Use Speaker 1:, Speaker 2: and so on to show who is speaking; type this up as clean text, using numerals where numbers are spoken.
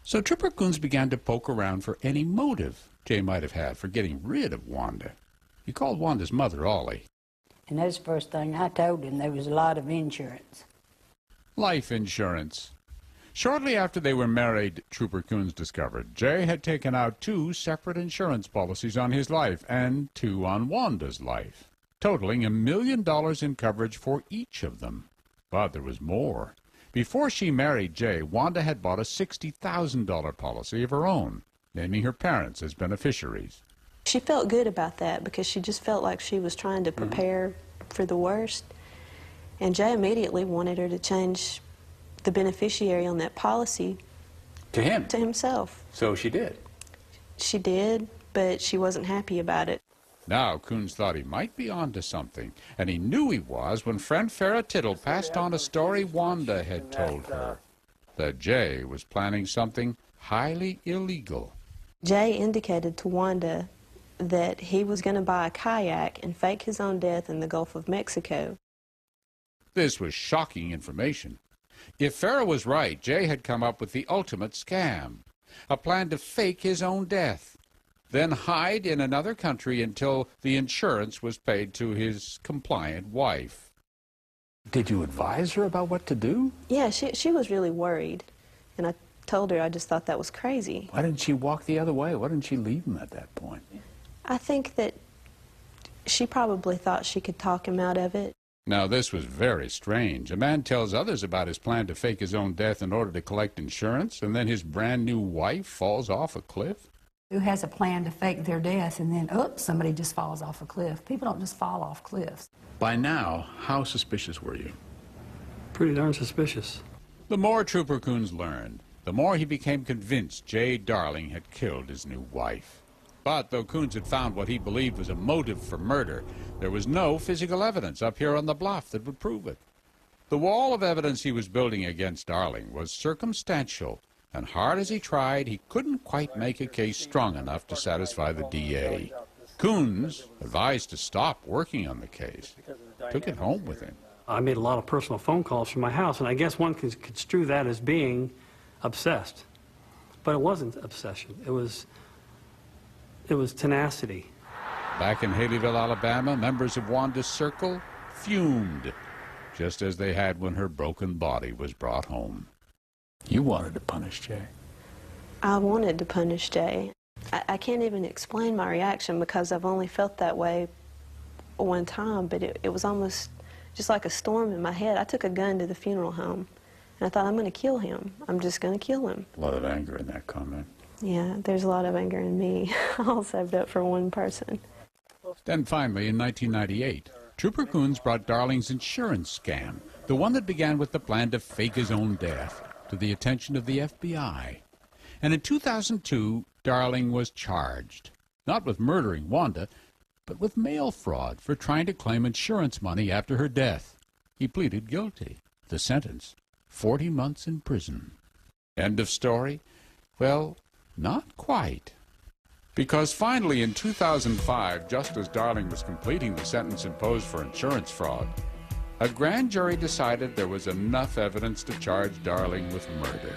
Speaker 1: So Trooper Coons began to poke around for any motive Jay might have had for getting rid of Wanda. He called Wanda's mother, Ollie.
Speaker 2: And that's the first thing I told him. There was a lot of insurance.
Speaker 1: Life insurance. Shortly after they were married, Trooper Coons discovered Jay had taken out 2 separate insurance policies on his life and 2 on Wanda's life, totaling $1 million in coverage for each of them. But there was more. Before she married Jay, Wanda had bought a $60,000 policy of her own, naming her parents as beneficiaries.
Speaker 3: She felt good about that because she just felt like she was trying to prepare for the worst. And Jay immediately wanted her to change the beneficiary on that policy
Speaker 1: To him?
Speaker 3: to himself.
Speaker 1: So she did.
Speaker 3: She did, but she wasn't happy about it.
Speaker 1: Now Coons thought he might be onto something, and he knew he was when friend Farrah Tittle passed on a story Wanda had told her, that Jay was planning something highly illegal.
Speaker 3: Jay indicated to Wanda that he was going to buy a kayak and fake his own death in the Gulf of Mexico.
Speaker 1: This was shocking information. If Farrah was right, Jay had come up with the ultimate scam, a plan to fake his own death, then hide in another country until the insurance was paid to his compliant wife. Did you advise her about what to do?
Speaker 3: Yeah, she was really worried, and I told her I just thought that was crazy.
Speaker 1: Why didn't she walk the other way? Why didn't she leave him at that point?
Speaker 3: I think that she probably thought she could talk him out of it.
Speaker 1: Now, this was very strange. A man tells others about his plan to fake his own death in order to collect insurance, and then his brand-new wife falls off a cliff?
Speaker 4: Who has a plan to fake their death and then, oops, somebody just falls off a cliff. People don't just fall off cliffs.
Speaker 1: By now, how suspicious were you?
Speaker 5: Pretty darn suspicious.
Speaker 1: The more Trooper Coons learned, the more he became convinced Jay Darling had killed his new wife. But though Coons had found what he believed was a motive for murder, there was no physical evidence up here on the bluff that would prove it. The wall of evidence he was building against Darling was circumstantial, and hard as he tried, he couldn't quite make a case strong enough to satisfy the DA. Coons, advised to stop working on the case, took it home with him.
Speaker 5: I made a lot of personal phone calls from my house, and I guess one can construe that as being obsessed. But it wasn't obsession. It was tenacity.
Speaker 1: Back in Haleyville, Alabama, members of Wanda's circle fumed, just as they had when her broken body was brought home. You wanted to punish Jay.
Speaker 3: I wanted to punish Jay. I can't even explain my reaction because I've only felt that way one time, but it was almost just like a storm in my head. I took a gun to the funeral home, and I thought, I'm going to kill him. I'm just going to kill him.
Speaker 1: A lot of anger in that comment.
Speaker 3: Yeah, there's a lot of anger in me, all saved up for one person.
Speaker 1: Then finally, in 1998, Trooper Coons brought Darling's insurance scam, the one that began with the plan to fake his own death, to the attention of the FBI. And in 2002, Darling was charged, not with murdering Wanda, but with mail fraud for trying to claim insurance money after her death. He pleaded guilty. The sentence, 40 months in prison. End of story? Well, not quite. Because finally in 2005, just as Darling was completing the sentence imposed for insurance fraud, a grand jury decided there was enough evidence to charge Darling with murder.